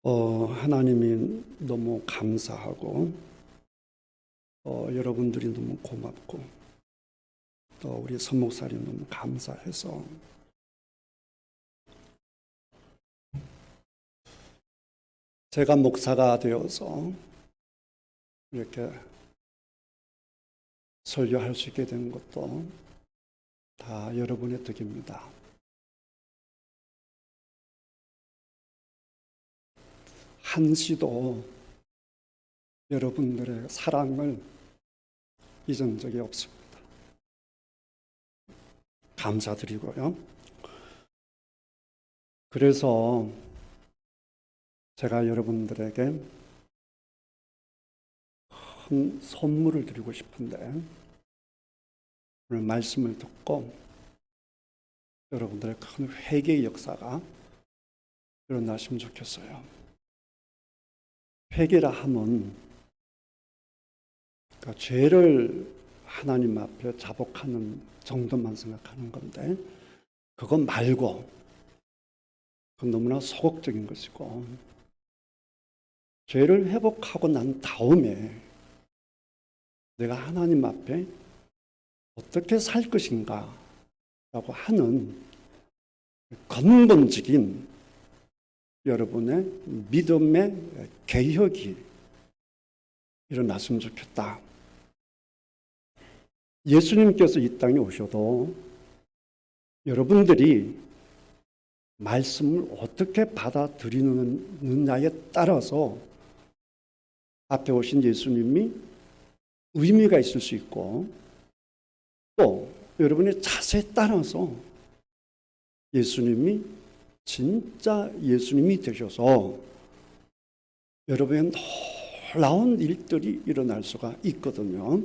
하나님이 너무 감사하고, 여러분들이 너무 고맙고, 또 우리 선목사님 너무 감사해서, 제가 목사가 되어서 이렇게 설교할 수 있게 된 것도 다 여러분의 덕입니다. 한시도 여러분들의 사랑을 잊은 적이 없습니다. 감사드리고요. 그래서 제가 여러분들에게 큰 선물을 드리고 싶은데, 오늘 말씀을 듣고 여러분들의 큰 회개의 역사가 일어나시면 좋겠어요. 회개라 함은 그러니까 죄를 하나님 앞에 자복하는 정도만 생각하는 건데, 그거 말고 그건 너무나 소극적인 것이고, 죄를 회복하고 난 다음에 내가 하나님 앞에 어떻게 살 것인가 라고 하는 근본적인 여러분의 믿음의 개혁이 일어났으면 좋겠다. 예수님께서 이 땅에 오셔도 여러분들이 말씀을 어떻게 받아들이느냐에 따라서 앞에 오신 예수님이 의미가 있을 수 있고, 또 여러분의 자세에 따라서 예수님이 진짜 예수님이 되셔서 여러분의 놀라운 일들이 일어날 수가 있거든요.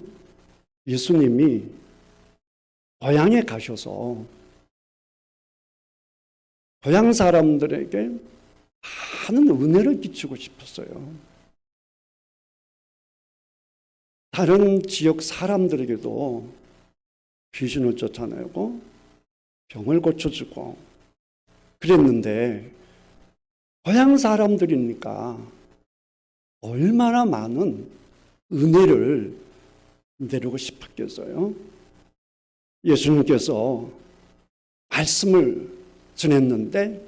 예수님이 고향에 가셔서 고향 사람들에게 많은 은혜를 끼치고 싶었어요. 다른 지역 사람들에게도 귀신을 쫓아내고 병을 고쳐주고 그랬는데, 고향 사람들이니까 얼마나 많은 은혜를 내리고 싶었겠어요. 예수님께서 말씀을 전했는데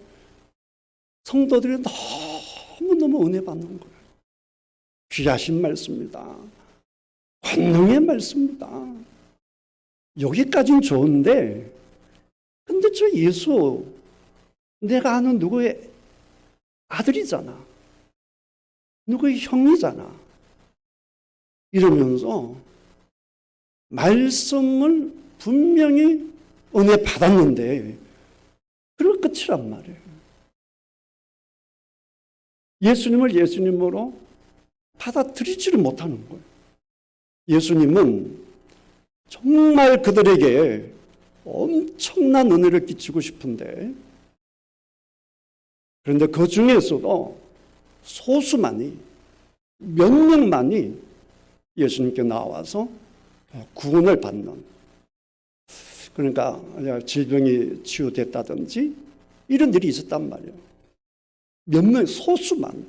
성도들이 너무너무 은혜 받는 거예요. 귀하신 말씀입니다. 권능의 말씀입니다. 여기까지는 좋은데, 근데 저 예수 내가 아는 누구의 아들이잖아, 누구의 형이잖아, 이러면서 말씀을 분명히 은혜 받았는데 그럴 끝이란 말이에요. 예수님을 예수님으로 받아들이지를 못하는 거예요. 예수님은 정말 그들에게 엄청난 은혜를 끼치고 싶은데, 그런데 그 중에서도 소수만이, 몇 명만이 예수님께 나와서 구원을 받는, 그러니까 질병이 치유됐다든지 이런 일이 있었단 말이에요. 몇 명, 소수만.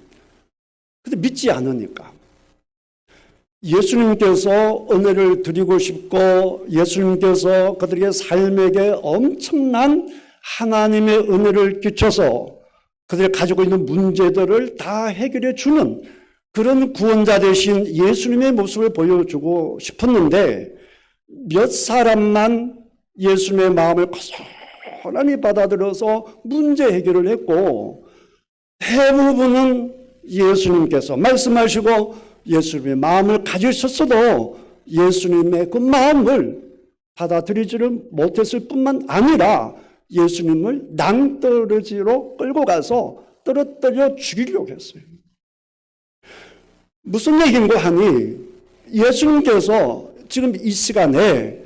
근데 믿지 않으니까 예수님께서 은혜를 드리고 싶고, 예수님께서 그들의 삶에게 엄청난 하나님의 은혜를 끼쳐서 그들이 가지고 있는 문제들을 다 해결해 주는 그런 구원자 되신 예수님의 모습을 보여주고 싶었는데, 몇 사람만 예수님의 마음을 고스란히 받아들여서 문제 해결을 했고, 대부분은 예수님께서 말씀하시고 예수님의 마음을 가지셨어도 예수님의 그 마음을 받아들이지를 못했을 뿐만 아니라 예수님을 낭떠러지로 끌고 가서 떨어뜨려 죽이려고 했어요. 무슨 얘기인가 하니, 예수님께서 지금 이 시간에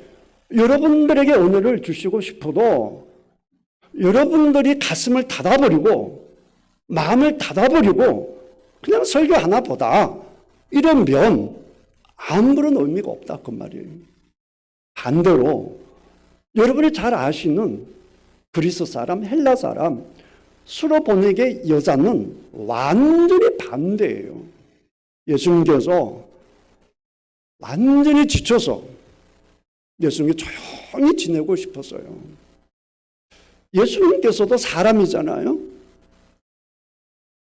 여러분들에게 은혜를 주시고 싶어도 여러분들이 가슴을 닫아버리고 마음을 닫아버리고 그냥 설교 하나보다 이러면 아무런 의미가 없다 그 말이에요. 반대로 여러분이 잘 아시는 그리스 사람, 헬라 사람, 수로보니게 여자는 완전히 반대예요. 예수님께서 완전히 지쳐서 예수님께 조용히 지내고 싶었어요. 예수님께서도 사람이잖아요.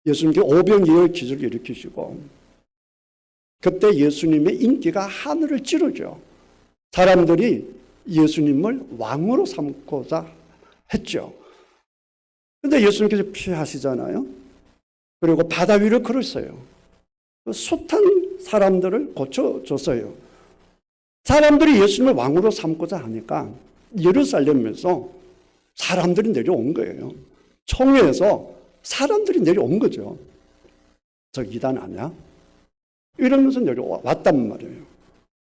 예수님께 오병이어 기적을 일으키시고 그때 예수님의 인기가 하늘을 찌르죠. 사람들이 예수님을 왕으로 삼고자 했죠. 그런데 예수님께서 피하시잖아요. 그리고 바다 위를 걸었어요. 숱한 사람들을 고쳐줬어요. 사람들이 예수님을 왕으로 삼고자 하니까 예루살렘에서 사람들이 내려온 거예요. 총회에서 사람들이 내려온 거죠. 저 이단 아니야? 이러면서 내려왔단 말이에요.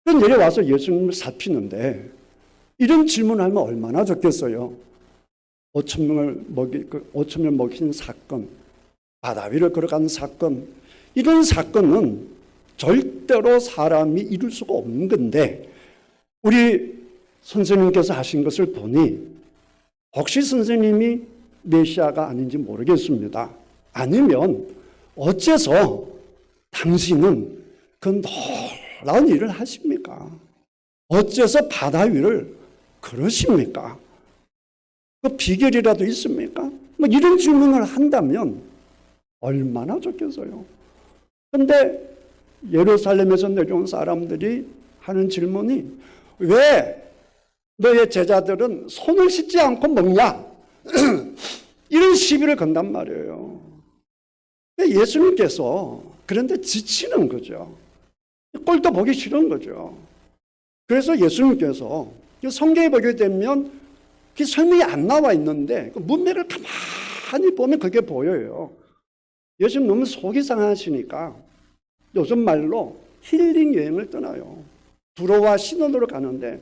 내려와서 예수님을 살피는데 이런 질문을 하면 얼마나 좋겠어요. 5천 명 먹이신 사건, 바다 위를 걸어가는 사건, 이런 사건은 절대로 사람이 이룰 수가 없는 건데 우리 선생님께서 하신 것을 보니 혹시 선생님이 메시아가 아닌지 모르겠습니다. 아니면 어째서 당신은 그 놀라운 일을 하십니까? 어째서 바다 위를 걸으십니까? 그 비결이라도 있습니까? 뭐 이런 질문을 한다면 얼마나 좋겠어요. 그런데 예루살렘에서 내려온 사람들이 하는 질문이 왜 너의 제자들은 손을 씻지 않고 먹냐? 이런 시비를 건단 말이에요. 예수님께서 그런데 지치는 거죠. 꼴도 보기 싫은 거죠. 그래서 예수님께서 성경에 보게 되면 그 설명이 안 나와 있는데 그 문맥을 가만히 보면 그게 보여요. 예수님 너무 속이 상하시니까 요즘 말로 힐링 여행을 떠나요. 두로와 시돈으로 가는데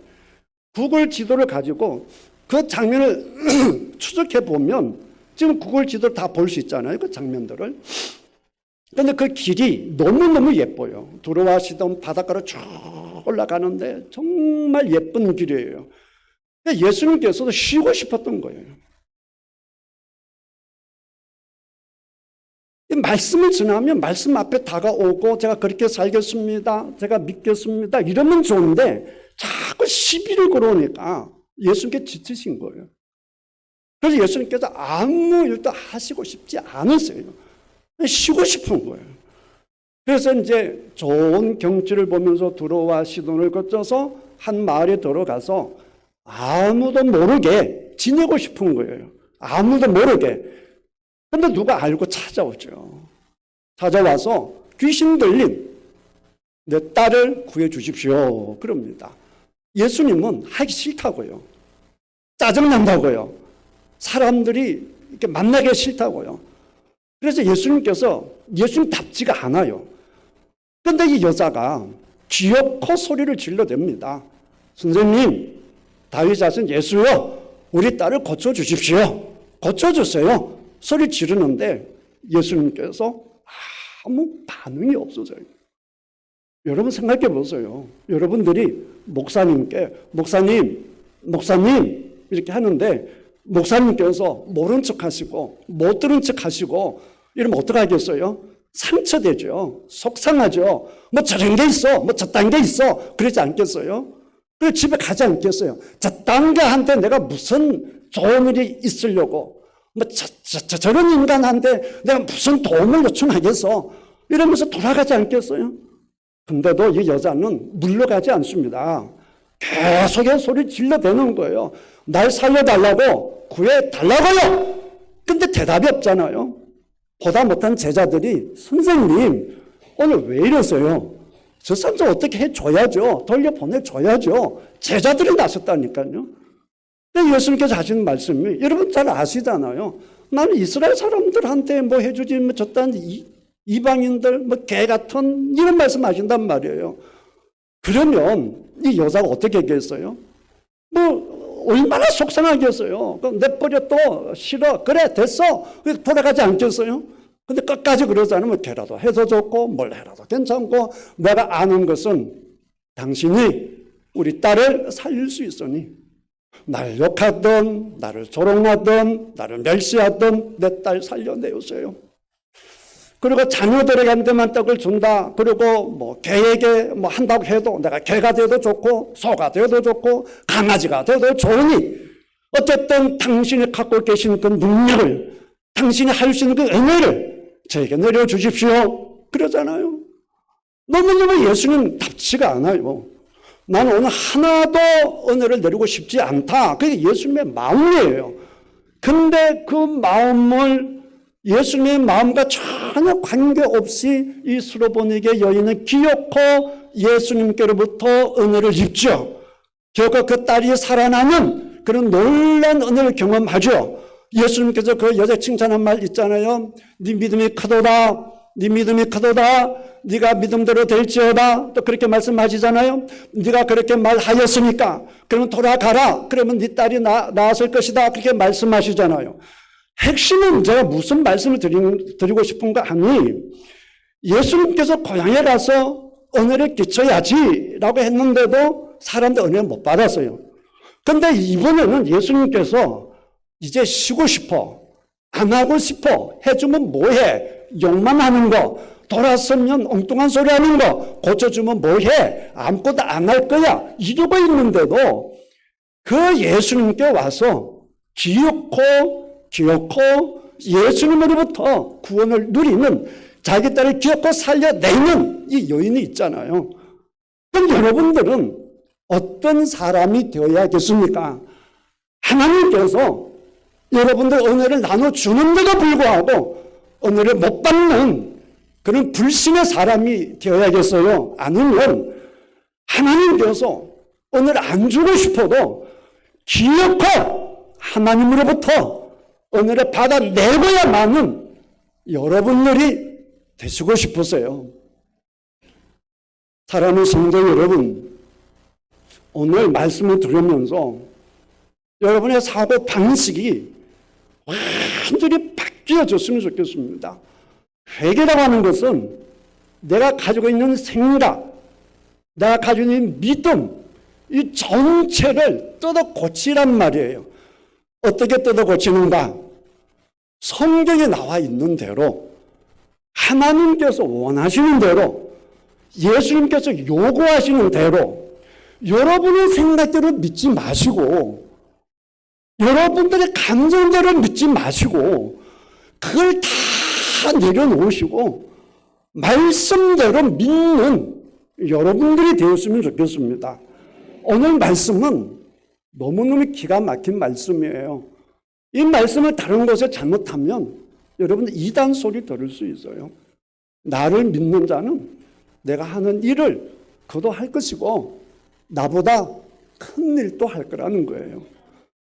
구글 지도를 가지고 그 장면을 추적해 보면 지금 구글 지도를 다 볼 수 있잖아요. 그 장면들을. 그런데 그 길이 너무너무 예뻐요. 두로와 시돈 바닷가로 쭉 올라가는데 정말 예쁜 길이에요. 예수님께서도 쉬고 싶었던 거예요. 말씀을 전하면 말씀 앞에 다가오고 제가 그렇게 살겠습니다. 제가 믿겠습니다. 이러면 좋은데 자꾸 시비를 걸어오니까 예수님께 지치신 거예요. 그래서 예수님께서 아무 일도 하시고 싶지 않으세요. 쉬고 싶은 거예요. 그래서 이제 좋은 경치를 보면서 두로와 시돈을 거쳐서 한 마을에 들어가서 아무도 모르게 지내고 싶은 거예요. 아무도 모르게. 근데 누가 알고 찾아오죠. 찾아와서 귀신 들린 내 딸을 구해 주십시오. 그럽니다. 예수님은 하기 싫다고요. 짜증난다고요. 사람들이 이렇게 만나기 싫다고요. 그래서 예수님께서 예수님답지가 않아요. 그런데 이 여자가 귀엽고 소리를 질러댑니다. 선생님, 다윗 자손 예수요, 우리 딸을 고쳐주십시오. 고쳐주세요. 소리 지르는데 예수님께서 아무 반응이 없어져요. 여러분 생각해 보세요. 여러분들이 목사님께 목사님 이렇게 하는데 목사님께서 모른 척 하시고 못 들은 척 하시고 이러면 어떡하겠어요? 상처되죠. 속상하죠. 뭐 저런 게 있어. 뭐 저딴 게 있어. 그러지 않겠어요? 그래서 집에 가지 않겠어요? 저딴 게한테 내가 무슨 좋은 일이 있으려고 뭐 저런 인간한테 내가 무슨 도움을 요청하겠어? 이러면서 돌아가지 않겠어요? 근데도 이 여자는 물러가지 않습니다. 계속해서 소리 질러대는 거예요. 날 살려달라고 구해달라고요. 근데 대답이 없잖아요. 보다 못한 제자들이 선생님 오늘 왜 이러세요? 저 사람 좀 어떻게 해줘야죠. 돌려보내줘야죠. 제자들이 나섰다니까요. 근데 예수님께서 하시는 말씀이 여러분 잘 아시잖아요. 나는 이스라엘 사람들한테 뭐 해주지 뭐 저딴 이방인들 뭐 개 같은 이런 말씀 하신단 말이에요. 그러면 이 여자가 어떻게 얘기했어요? 뭐 얼마나 속상하겠어요. 내버려 또 싫어. 그래 됐어. 돌아가지 않겠어요? 근데 끝까지 그러지 않으면 걔라도 해서 좋고 뭘 해라도 괜찮고 내가 아는 것은 당신이 우리 딸을 살릴 수 있으니 날 욕하든 나를 조롱하든 나를 멸시하든 내 딸 살려내었어요. 그리고 자녀들에게만 떡을 준다. 그리고 뭐 개에게 뭐 한다고 해도 내가 개가 돼도 좋고 소가 돼도 좋고 강아지가 돼도 좋으니 어쨌든 당신이 갖고 계신 그 능력을, 당신이 할 수 있는 그 은혜를 저에게 내려주십시오. 그러잖아요. 너무너무 예수님 답지가 않아요. 나는 오늘 하나도 은혜를 내리고 싶지 않다. 그게 예수님의 마음이에요. 근데 그 마음을 예수님의 마음과 전혀 관계없이 이 수로보니게 여인은 기어코 예수님께로부터 은혜를 입죠. 결국 그 딸이 살아나는 그런 놀라운 은혜를 경험하죠. 예수님께서 그 여자 칭찬한 말 있잖아요. 네 믿음이 크도다. 네 믿음이 크도다. 네가 믿음대로 될지어다. 또 그렇게 말씀하시잖아요. 네가 그렇게 말하였으니까 그러면 돌아가라. 그러면 네 딸이 나았을 것이다. 그렇게 말씀하시잖아요. 핵심은 제가 무슨 말씀을 드리고 싶은가 하니 예수님께서 고향에 가서 은혜를 끼쳐야지라고 했는데도 사람들 은혜를 못 받았어요. 그런데 이번에는 예수님께서 이제 쉬고 싶어, 안 하고 싶어, 해주면 뭐해, 욕만 하는 거, 돌아서면 엉뚱한 소리 하는 거, 고쳐주면 뭐해, 아무것도 안 할 거야, 이러고 있는데도 그 예수님께 와서 기어코 예수님으로부터 구원을 누리는 자기 딸을 기어코 살려내는 이 여인이 있잖아요. 그럼 여러분들은 어떤 사람이 되어야겠습니까? 하나님께서 여러분들 은혜를 나눠주는데도 불구하고 은혜를 못 받는 그런 불신의 사람이 되어야겠어요? 아니면 하나님께서 은혜를 안 주고 싶어도 기어코 하나님으로부터 은혜를 받아내고야만은 여러분들이 되시고 싶으세요. 사랑하는 성도 여러분, 오늘 말씀을 들으면서 여러분의 사고 방식이 완전히 바뀌어졌으면 좋겠습니다. 회개라고 하는 것은 내가 가지고 있는 생각, 내가 가지고 있는 믿음, 이 전체를 뜯어 고치란 말이에요. 어떻게 뜯어 고치는가? 성경에 나와 있는 대로, 하나님께서 원하시는 대로, 예수님께서 요구하시는 대로, 여러분의 생각대로 믿지 마시고, 여러분들의 감정대로 믿지 마시고, 그걸 다 내려놓으시고, 말씀대로 믿는 여러분들이 되었으면 좋겠습니다. 오늘 말씀은 너무너무 기가 막힌 말씀이에요. 이 말씀을 다른 곳에 잘못하면 여러분들 이단 소리 들을 수 있어요. 나를 믿는 자는 내가 하는 일을 그도 할 것이고 나보다 큰 일도 할 거라는 거예요.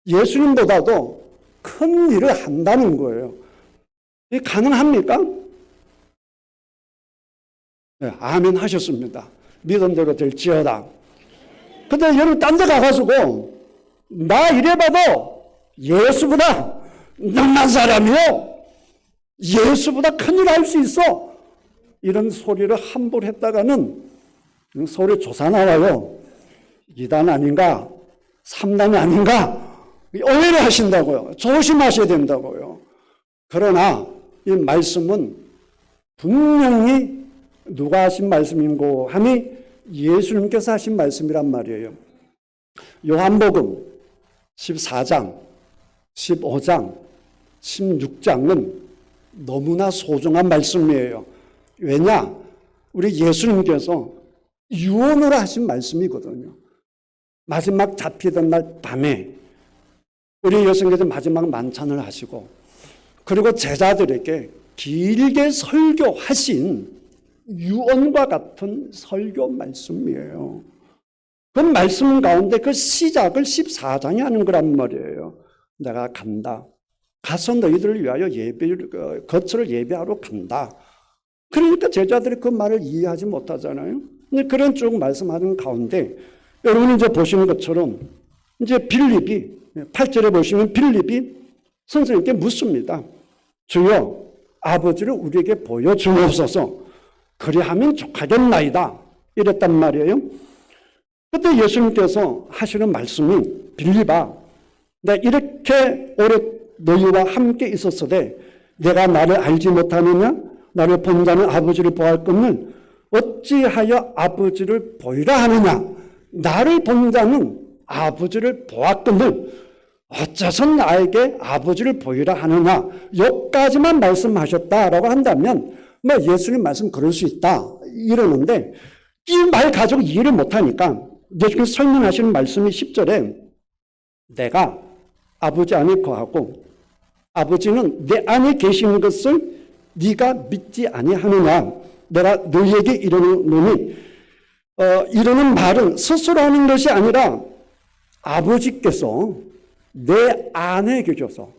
예수님보다도 큰 일을 한다는 거예요. 이게 가능합니까? 네, 아멘 하셨습니다. 믿음대로 될지어다. 근데 여러분 딴 데 가가지고 나 이래봐도 예수보다 능한 사람이요, 예수보다 큰일 할 수 있어, 이런 소리를 함부로 했다가는 소리 조사 나와요. 2단 아닌가 3단이 아닌가 오해를 하신다고요. 조심하셔야 된다고요. 그러나 이 말씀은 분명히 누가 하신 말씀인고 하니 예수님께서 하신 말씀이란 말이에요. 요한복음 14장, 15장, 16장은 너무나 소중한 말씀이에요. 왜냐? 우리 예수님께서 유언으로 하신 말씀이거든요. 마지막 잡히던 날 밤에 우리 예수님께서 마지막 만찬을 하시고 그리고 제자들에게 길게 설교하신 유언과 같은 설교 말씀이에요. 그 말씀 가운데 그 시작을 14장에 하는 거란 말이에요. 내가 간다. 가서 너희들을 위하여 거처를 예배하러 간다. 그러니까 제자들이 그 말을 이해하지 못하잖아요. 근데 그런 쭉 말씀하는 가운데 여러분이 이제 보시는 것처럼 이제 빌립이 8절에 보시면 빌립이 선생님께 묻습니다. 주여 아버지를 우리에게 보여주옵소서. 그리하면 족하겠나이다. 이랬단 말이에요. 그때 예수님께서 하시는 말씀이 빌립아, 내가 이렇게 오래 너희와 함께 있었으되 내가 나를 알지 못하느냐? 나를 본 자는 아버지를 보았거늘 어찌하여 아버지를 보이라 하느냐? 나를 본 자는 아버지를 보았거늘 어째서 나에게 아버지를 보이라 하느냐? 여기까지만 말씀하셨다라고 한다면 뭐 예수님 말씀 그럴 수 있다 이러는데 이 말 가지고 이해를 못하니까 예수님 설명하시는 말씀이 10절에 내가 아버지 안에 거하고 아버지는 내 안에 계시는 것을 네가 믿지 아니하느냐? 내가 너희에게 이르노니 이러는 말은 스스로 하는 것이 아니라 아버지께서 내 안에 계셔서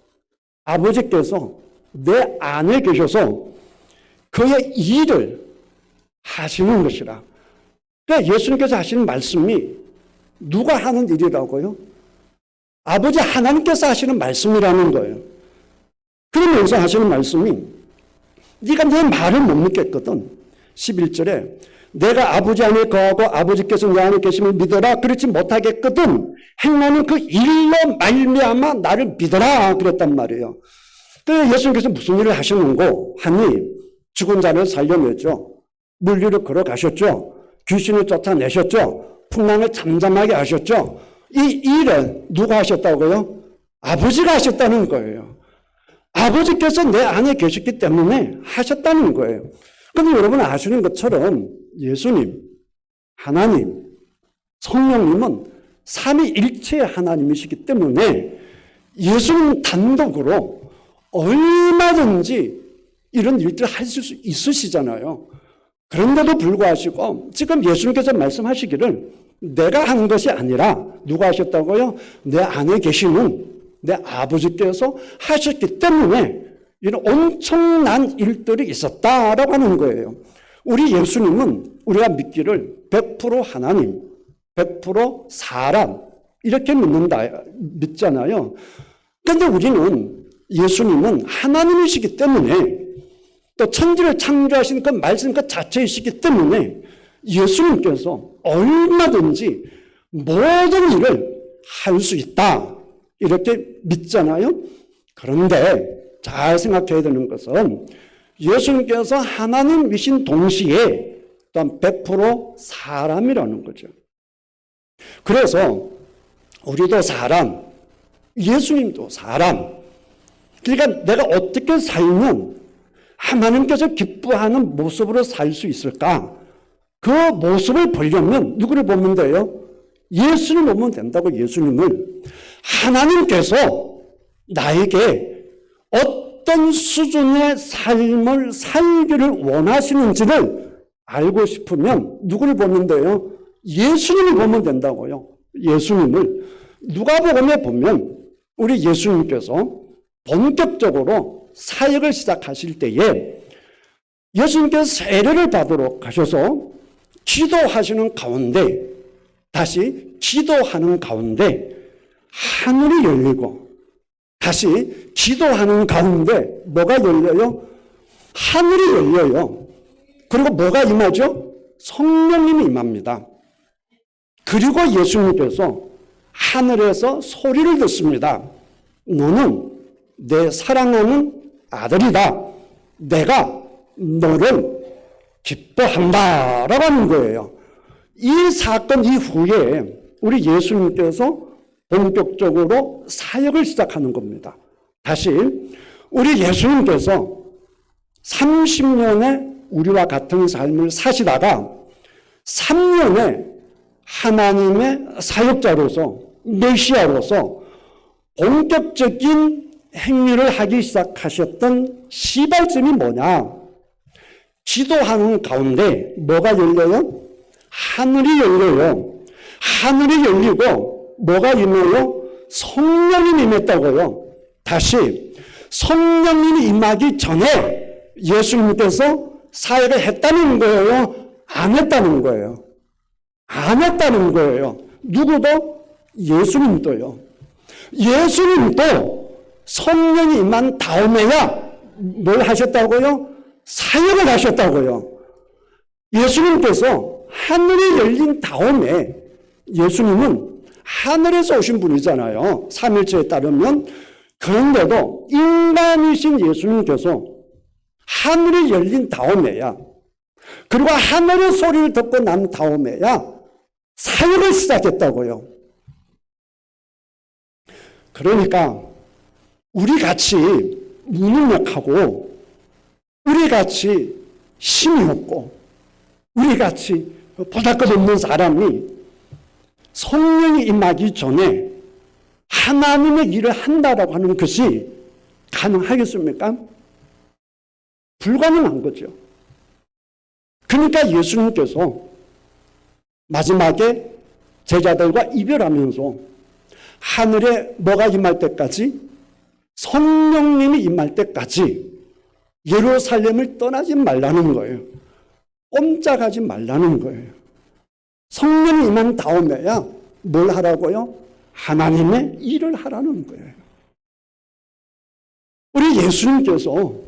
아버지께서 내 안에 계셔서 그의 일을 하시는 것이라. 그러니까 예수님께서 하시는 말씀이 누가 하는 일이라고요? 아버지 하나님께서 하시는 말씀이라는 거예요. 그러면서 하시는 말씀이 네가 내 말을 못 믿겠거든. 11절에 내가 아버지 안에 거하고 아버지께서 내 안에 계심을 믿어라. 그렇지 못하겠거든. 행하는 그 일로 말미암아 나를 믿어라. 그랬단 말이에요. 그래서 예수님께서 무슨 일을 하셨는고 하니 죽은 자를 살려내죠. 물 위로 걸어가셨죠. 귀신을 쫓아내셨죠. 풍랑을 잠잠하게 하셨죠. 이 일을 누가 하셨다고요? 아버지가 하셨다는 거예요. 아버지께서 내 안에 계셨기 때문에 하셨다는 거예요. 그런데 여러분 아시는 것처럼 예수님, 하나님, 성령님은 삼위일체의 하나님이시기 때문에 예수님 단독으로 얼마든지 이런 일들을 하실 수 있으시잖아요. 그런데도 불구하고 지금 예수님께서 말씀하시기를 내가 한 것이 아니라 누가 하셨다고요? 내 안에 계시는 내 아버지께서 하셨기 때문에 이런 엄청난 일들이 있었다라고 하는 거예요. 우리 예수님은 우리가 믿기를 100% 하나님, 100% 사람 이렇게 믿잖아요. 그런데 우리는 예수님은 하나님이시기 때문에 또 천지를 창조하신 그 말씀 그 자체이시기 때문에 예수님께서 얼마든지 모든 일을 할 수 있다 이렇게 믿잖아요. 그런데 잘 생각해야 되는 것은 예수님께서 하나님이신 동시에 또한 100% 사람이라는 거죠. 그래서 우리도 사람, 예수님도 사람. 그러니까 내가 어떻게 살면 하나님께서 기뻐하는 모습으로 살 수 있을까? 그 모습을 보려면 누구를 보면 돼요? 예수님을 보면 된다고. 예수님을. 하나님께서 나에게 어떤 수준의 삶을 살기를 원하시는지를 알고 싶으면 누구를 보면 돼요? 예수님을 보면 된다고요. 예수님을. 누가복음에 보면 우리 예수님께서 본격적으로 사역을 시작하실 때에 예수님께서 세례를 받으러 가셔서 기도하시는 가운데 다시 기도하는 가운데 하늘이 열리고 다시 기도하는 가운데 뭐가 열려요? 하늘이 열려요. 그리고 뭐가 임하죠? 성령님이 임합니다. 그리고 예수님께서 하늘에서 소리를 듣습니다. 너는 내 사랑하는 아들이다. 내가 너를 기뻐한다 라고 하는 거예요. 이 사건 이후에 우리 예수님께서 본격적으로 사역을 시작하는 겁니다. 다시 우리 예수님께서 30년의 우리와 같은 삶을 사시다가 3년의 하나님의 사역자로서 메시아로서 본격적인 행위를 하기 시작하셨던 시발점이 뭐냐? 기도하는 가운데 뭐가 열려요? 하늘이 열려요. 하늘이 열리고 뭐가 임해요? 성령님이 임했다고요. 다시 성령님이 임하기 전에 예수님께서 사역을 했다는 거예요? 안 했다는 거예요? 안 했다는 거예요. 누구도? 예수님도요. 예수님도 성령이 임한 다음에야 뭘 하셨다고요? 사역을 하셨다고요. 예수님께서 하늘이 열린 다음에 예수님은 하늘에서 오신 분이잖아요. 삼일체에 따르면. 그런데도 인간이신 예수님께서 하늘이 열린 다음에야, 그리고 하늘의 소리를 듣고 난 다음에야 사역을 시작했다고요. 그러니까 우리같이 무능력하고, 우리같이 힘이 없고, 우리같이 보잘것없는 사람이 성령이 임하기 전에 하나님의 일을 한다라고 하는 것이 가능하겠습니까? 불가능한 거죠. 그러니까 예수님께서 마지막에 제자들과 이별하면서 하늘에 뭐가 임할 때까지, 성령님이 임할 때까지 예루살렘을 떠나지 말라는 거예요. 꼼짝하지 말라는 거예요. 성령이 임한 다음에야 뭘 하라고요? 하나님의 일을 하라는 거예요. 우리 예수님께서도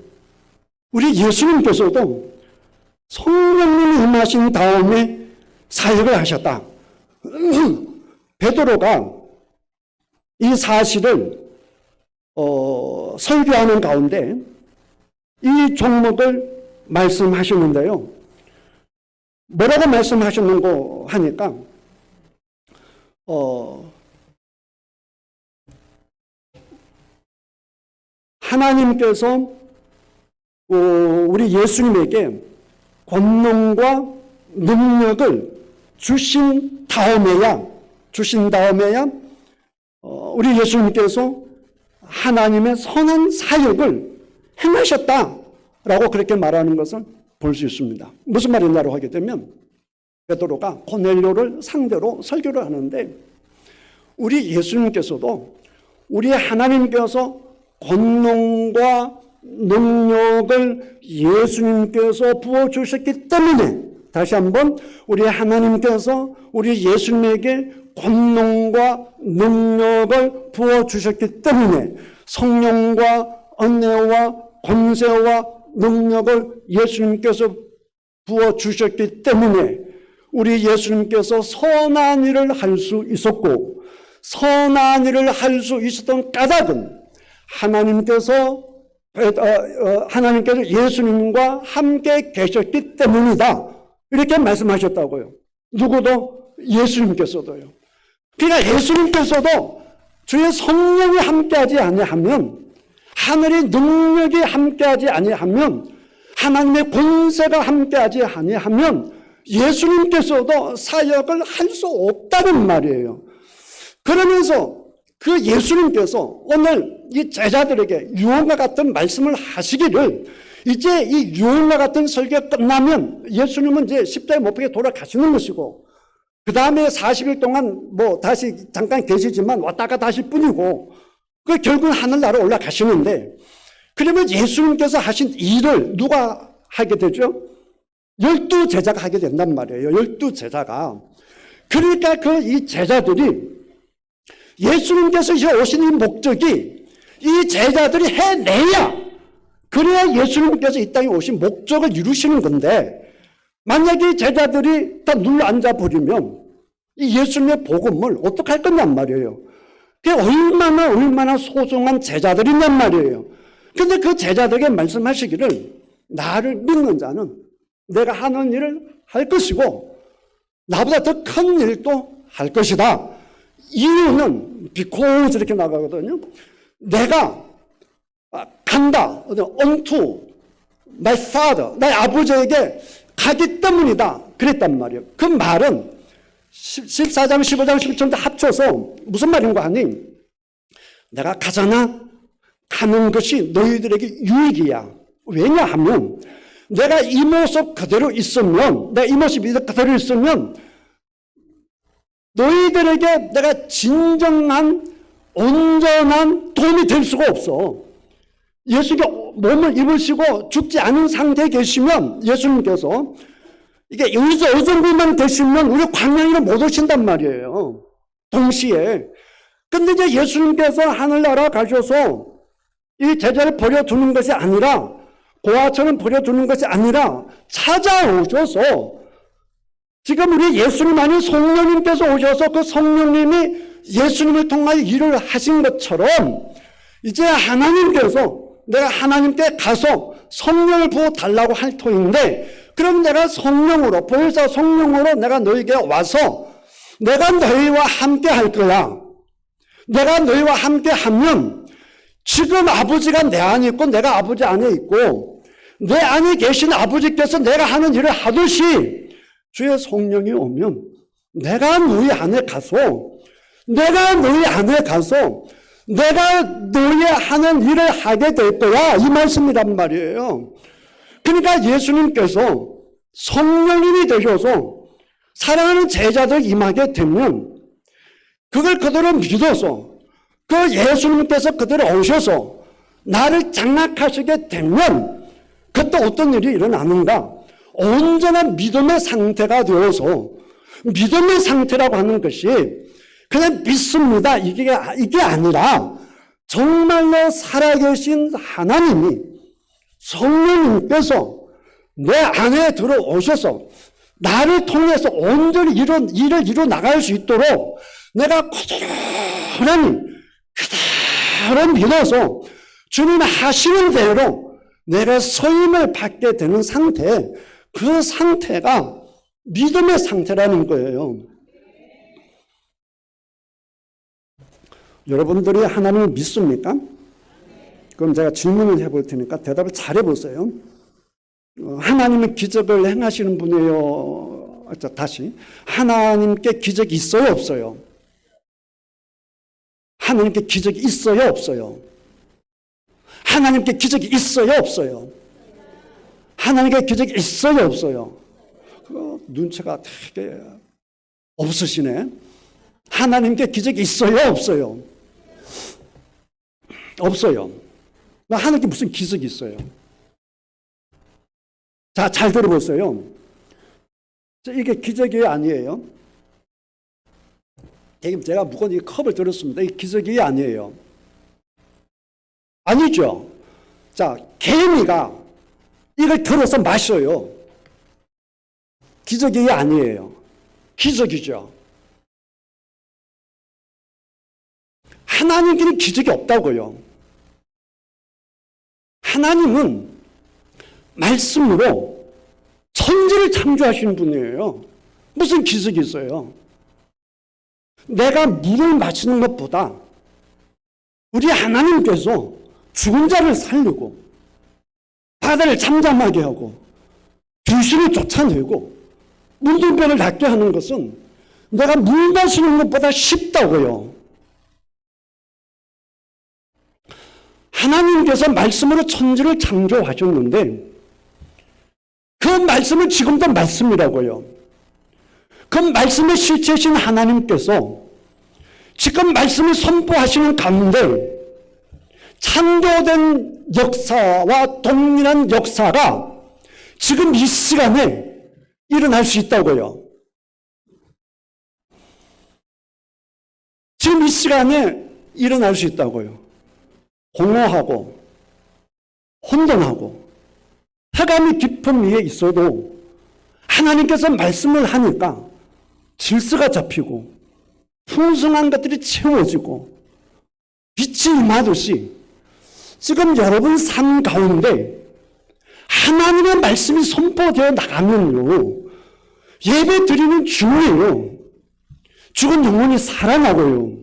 성령님이 임하신 다음에 사역을 하셨다. 베드로가 이 사실을 설교하는 가운데 이 종목을 말씀하셨는데요. 뭐라고 말씀하셨는고 하니까 하나님께서 우리 예수님에게 권능과 능력을 주신 다음에야 우리 예수님께서 하나님의 선한 사역을 행하셨다라고 그렇게 말하는 것을 볼 수 있습니다. 무슨 말이냐고 하게 되면 베드로가 고넬료를 상대로 설교를 하는데, 우리 예수님께서도 우리 하나님께서 권능과 능력을 예수님께서 부어주셨기 때문에, 다시 한번 우리 하나님께서 우리 예수님에게 권능과 능력을 부어주셨기 때문에, 성령과 은혜와 권세와 능력을 예수님께서 부어주셨기 때문에 우리 예수님께서 선한 일을 할 수 있었고, 선한 일을 할 수 있었던 까닭은 하나님께서 예수님과 함께 계셨기 때문이다, 이렇게 말씀하셨다고요. 누구도? 예수님께서도요. 그러니까 예수님께서도 주의 성령이 함께하지 아니하면, 하늘의 능력이 함께하지 아니하면, 하나님의 권세가 함께하지 아니하면 예수님께서도 사역을 할 수 없다는 말이에요. 그러면서 그 예수님께서 오늘 이 제자들에게 유언과 같은 말씀을 하시기를, 이제 이 유언과 같은 설교가 끝나면 예수님은 이제 십자가에 못 박혀 돌아가시는 것이고, 그 다음에 40일 동안 다시 잠깐 계시지만 왔다가 다시 뿐이고, 그 결국 하늘나라 올라가시는데, 그러면 예수님께서 하신 일을 누가 하게 되죠? 12제자가 하게 된단 말이에요. 12제자가. 그러니까 이 제자들이, 예수님께서 오신 이 목적이 이 제자들이 해내야, 그래야 예수님께서 이 땅에 오신 목적을 이루시는 건데, 만약에 이 제자들이 다 눌러 앉아버리면 이 예수님의 복음을 어떻게 할 거냔 말이에요. 그게 얼마나 소중한 제자들이냔 말이에요. 근데 그 제자들에게 말씀하시기를, 나를 믿는 자는 내가 하는 일을 할 것이고 나보다 더 큰 일도 할 것이다. 이유는 because 이렇게 나가거든요. 내가 간다, unto my father, 나의 아버지에게 가기 때문이다, 그랬단 말이에요. 그 말은 14장, 15장, 16장 다 합쳐서 무슨 말인가 하니, 내가 가잖아, 가는 것이 너희들에게 유익이야. 왜냐하면 내가 이 모습 그대로 있으면, 내가 이 모습이 그대로 있으면 너희들에게 내가 진정한 온전한 도움이 될 수가 없어. 예수님께 몸을 입으시고 죽지 않은 상태에 계시면, 예수님께서 이게 여기서 어느 정도만 되시면 우리 광야로 못 오신단 말이에요, 동시에. 근데 이제 예수님께서 하늘나라 가셔서 이 제자를 버려두는 것이 아니라, 고아처럼 버려두는 것이 아니라 찾아오셔서 지금 우리 예수님 안에 성령님께서 오셔서 그 성령님이 예수님을 통하여 일을 하신 것처럼 이제 하나님께서 내가 하나님께 가서 성령을 부어 달라고 할 터인데, 그럼 내가 성령으로, 보혜사 성령으로 내가 너에게 와서 내가 너희와 함께 할 거야. 내가 너희와 함께 하면 지금 아버지가 내 안에 있고 내가 아버지 안에 있고 내 안에 계신 아버지께서 내가 하는 일을 하듯이 주의 성령이 오면 내가 너희 안에 가서 내가 너희 하는 일을 하게 될 거야, 이 말씀이란 말이에요. 그러니까 예수님께서 성령님이 되셔서 사랑하는 제자들 임하게 되면 그걸 그대로 믿어서 그 예수님께서 그대로 오셔서 나를 장악하시게 되면 그때 어떤 일이 일어나는가? 온전한 믿음의 상태가 되어서, 믿음의 상태라고 하는 것이 그냥 믿습니다, 이게 아니라 정말로 살아계신 하나님이 성령님께서 내 안에 들어오셔서 나를 통해서 온전히 이런 일을 이루어 나갈 수 있도록 내가 그대로 믿어서 주님 하시는 대로 내가 서임을 받게 되는 상태, 그 상태가 믿음의 상태라는 거예요. 여러분들이 하나님을 믿습니까? 그럼 제가 질문을 해볼 테니까 대답을 잘 해보세요. 하나님은 기적을 행하시는 분이에요? 다시. 하나님께 기적이 있어요, 없어요? 하나님께 기적이 있어요, 없어요? 하나님께 기적이 있어요, 없어요? 하나님께 기적이 있어요, 없어요? 눈치가 되게 없으시네. 하나님께 기적이 있어요, 없어요? 없어요. 하나님께 무슨 기적이 있어요? 자, 잘 들어보세요. 이게 기적이 아니에요. 제가 무거운 이 컵을 들었습니다. 이게 기적이 아니에요. 아니죠. 자, 개미가 이걸 들어서 마셔요. 기적이 아니에요. 기적이죠. 하나님께는 기적이 없다고요. 하나님은 말씀으로 천지를 창조하신 분이에요. 무슨 기적이 있어요? 내가 물을 마시는 것보다 우리 하나님께서 죽은 자를 살리고 바다를 잠잠하게 하고 귀신을 쫓아내고 문둥병을 낫게 하는 것은 내가 물 마시는 것보다 쉽다고요. 하나님께서 말씀으로 천지를 창조하셨는데 그 말씀은 지금도 말씀이라고요. 그 말씀의 실체이신 하나님께서 지금 말씀을 선포하시는 가운데 창조된 역사와 동일한 역사가 지금 이 시간에 일어날 수 있다고요. 지금 이 시간에 일어날 수 있다고요. 공허하고 혼돈하고黑暗이 깊은 위에 있어도 하나님께서 말씀을 하니까 질서가 잡히고 풍성한 것들이 채워지고 빛이 임하듯이 지금 여러분 삶 가운데 하나님의 말씀이 선포되어 나가면요, 예배 드리는 중에요, 죽은 영혼이 살아나고요,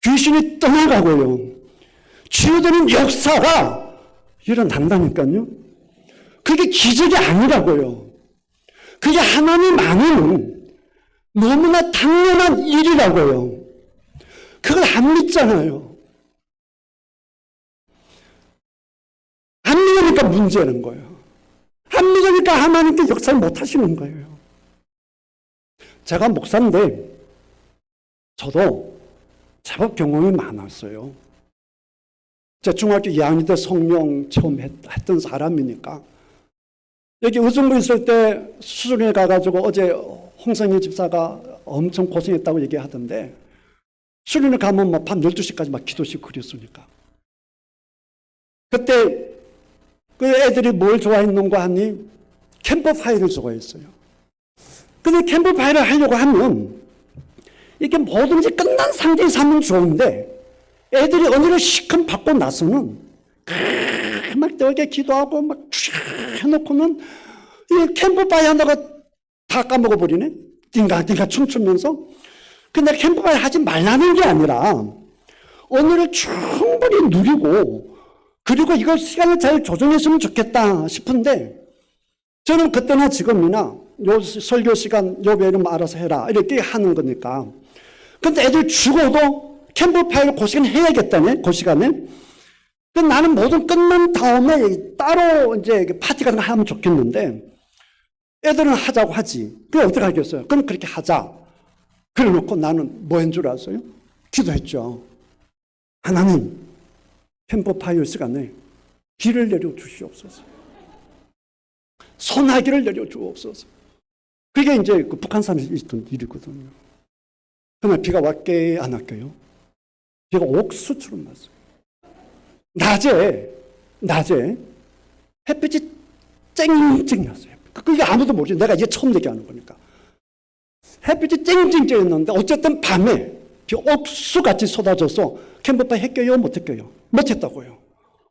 귀신이 떠나가고요, 치유되는 역사가 일어난다니까요. 그게 기적이 아니라고요. 그게 하나님 안에는 너무나 당연한 일이라고요. 그걸 안 믿잖아요. 안 믿으니까 문제는 거예요. 안 믿으니까 하나님께 역사를 못 하시는 거예요. 제가 목사인데 저도 제법 경험이 많았어요. 제가 중학교 2학년 때 성령 처음 했던 사람이니까. 여기 의정부 있을 때 수련회 가가지고 어제 홍성희 집사가 엄청 고생했다고 얘기하던데, 수련회 가면 막 밤 12시까지 막 기도식 그렸으니까. 그때 그 애들이 뭘 좋아했는가 하니 캠프파이를 좋아했어요. 근데 캠프파이어를 하려고 하면 이게 뭐든지 끝난 상태에서 하면 좋은데 애들이 언어를 시큼 받고 나서는 막 되게 기도하고 막 해놓고는 이 캠프파이어 한다고 다 까먹어버리네. 띵가띵가 춤추면서. 근데 캠프파이어 하지 말라는 게 아니라 언어를 충분히 누리고 그리고 이걸 시간을 잘 조정했으면 좋겠다 싶은데 저는 그때나 지금이나 요 설교 시간 요 외에는 알아서 해라 이렇게 하는 거니까. 근데 애들 죽어도 캠프파이어를 그 시간에 해야겠다네. 그 시간에. 그 나는 모든 끝난 다음에 따로 이제 파티 같은 거 하면 좋겠는데 애들은 하자고 하지. 그게 어떻게 하겠어요? 그럼 그렇게 하자. 그래 놓고 나는 뭐 한 줄 아세요? 기도했죠. 하나님, 캠프파이어 시간에 비를 내려 주시옵소서. 소나기를 내려 주옵소서. 그게 이제 그 북한산에 있던 일이거든요. 그러면 비가 왔게 안 왔게요? 비가 옥수처럼 왔어요. 낮에 햇빛이 쨍쨍 났어요. 그게 아무도 모르지. 내가 이제 처음 얘기하는 거니까. 햇빛이 쨍쨍 쬐었는데 어쨌든 밤에 비 옥수같이 쏟아져서 캠프파이어 했게요? 못했게요? 못했다고요.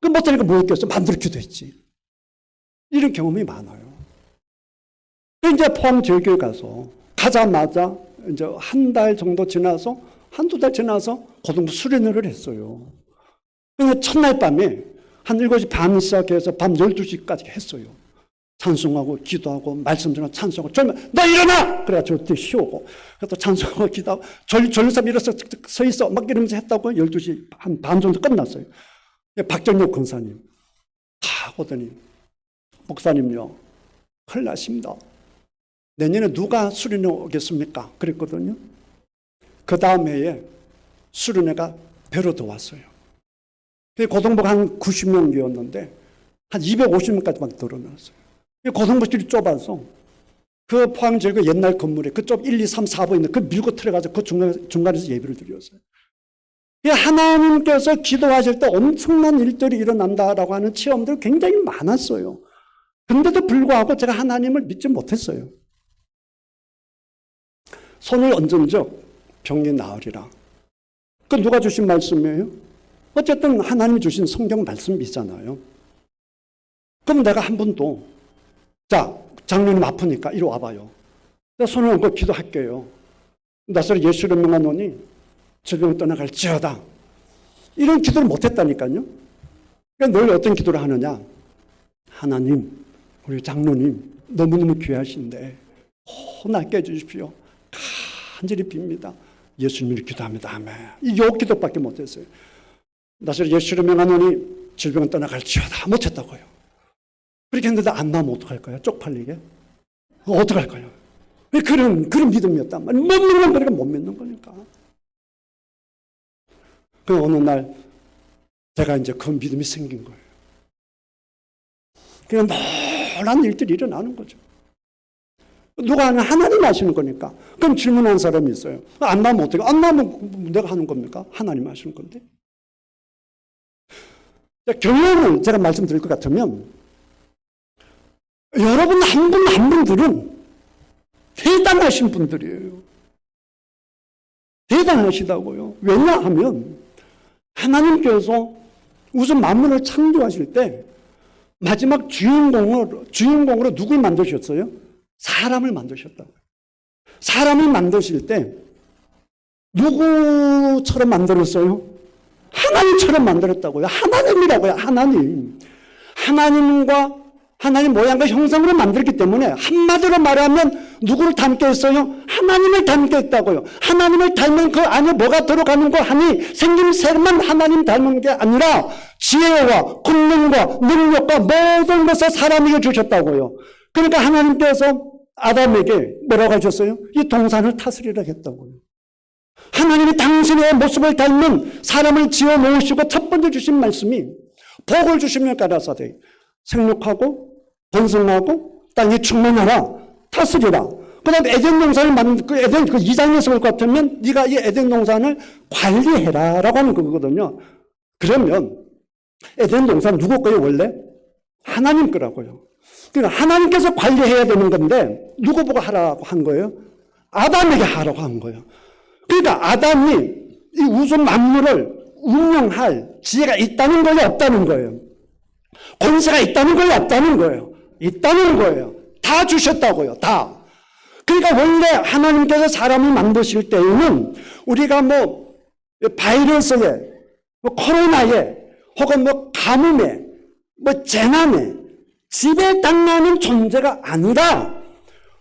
그 못하니까 뭐 했겠어? 만들어 기도했지. 이런 경험이 많아요. 이제 포항제일교회 가자마자 이제 한 달 정도 지나서 한두 달 지나서 고등부 수련회를 했어요. 근데 첫날 밤에 한 7시 반 시작해서 밤 12시까지 했어요. 찬송하고 기도하고 말씀 전하고 찬송하고 졸면 너 일어나! 그래가지고 또 쉬우고 또 찬송하고 기도하고 졸린 사람 일어서 서 있어 막 이러면서 했다고 12시 한 반 정도 끝났어요. 박정혁 권사님 다 오더니 목사님요 큰일 나십니다. 내년에 누가 수련회 오겠습니까? 그랬거든요. 그 다음 해에 수련회가 배로 더 왔어요. 고등부가 한 90명이었는데 한 250명까지만 늘어났어요. 고등부실이 좁아서 그 포항제일교 옛날 건물에 그쪽 1, 2, 3, 4부 있는 그 밀고 들어가서 그 중간에서 예배를 드렸어요. 하나님께서 기도하실 때 엄청난 일들이 일어난다라고 하는 체험들이 굉장히 많았어요. 근데도 불구하고 제가 하나님을 믿지 못했어요. 손을 얹은 적 병이 나으리라. 그 누가 주신 말씀이에요? 어쨌든 하나님이 주신 성경 말씀이잖아요. 그럼 내가 한 번도 자 장로님 아프니까 이리 와봐요. 내가 손을 얹고 기도할게요. 나서로 예수를 명하노니 질병 떠나갈지어다. 이런 기도를 못했다니까요. 그러니까 늘 어떤 기도를 하느냐. 하나님 우리 장로님 너무너무 귀하신데 낫게 해주십시오. 간절히 빕니다. 예수님을 기도합니다. 아멘. 이 기도밖에 못했어요. 나서로 예수를 명하노니 질병은 떠나갈지어다. 못했다고요. 그렇게 했는데 안 나오면 어떡할까요? 쪽팔리게? 어떡할까요? 그런 믿음이었단 말이에요. 못 믿는 거니까 못 믿는 거니까. 그 어느 날 제가 이제 그 믿음이 생긴 거예요. 그냥 놀라운 일들이 일어나는 거죠. 누가 하는 하나님 하시는 거니까. 그럼 질문한 사람이 있어요. 안 나오면 어떻게? 안 나오면 내가 하는 겁니까? 하나님 하시는 건데. 결론을 제가 말씀드릴 것 같으면 여러분 한 분 한 분들은 대단하신 분들이에요. 대단하시다고요. 왜냐하면 하나님께서 우선 만물을 창조하실 때 마지막 주인공으로 누굴 만드셨어요? 사람을 만드셨다고요. 사람을 만드실 때 누구처럼 만들었어요? 하나님처럼 만들었다고요. 하나님이라고요. 하나님 모양과 형상으로 만들었기 때문에 한마디로 말하면 누구를 닮게 했어요? 하나님을 닮게 했다고요. 하나님을 닮은 그 안에 뭐가 들어가는 거 하니 생김새만 하나님 닮은 게 아니라 지혜와 권능과 능력과 모든 것을 사람에게 주셨다고요. 그러니까 하나님께서 아담에게 뭐라고 하셨어요? 이 동산을 다스리라 했다고요. 하나님이 당신의 모습을 닮은 사람을 지어 놓으시고 첫 번째 주신 말씀이 복을 주시며 가라사대 생육하고 번성하고 땅에 충만하라 다스리라. 그 다음에 에덴 동산을 에덴 그 2장에서 볼 것 같으면 네가 이 에덴 동산을 관리해라 라고 하는 거거든요. 그러면 에덴 동산 누구 거예요 원래? 하나님 거라고요. 그러니까 하나님께서 관리해야 되는 건데 누구 보고 하라고 한 거예요? 아담에게 하라고 한 거예요. 그러니까 아담이 이 우주 만물을 운영할 지혜가 있다는 거예요, 없다는 거예요? 권세가 있다는 거예요, 없다는 거예요? 있다는 거예요. 다 주셨다고요, 다. 그러니까 원래 하나님께서 사람을 만드실 때에는 우리가 뭐 바이러스에, 뭐 코로나에, 혹은 뭐 가뭄에, 뭐 재난에 지배당하는 존재가 아니라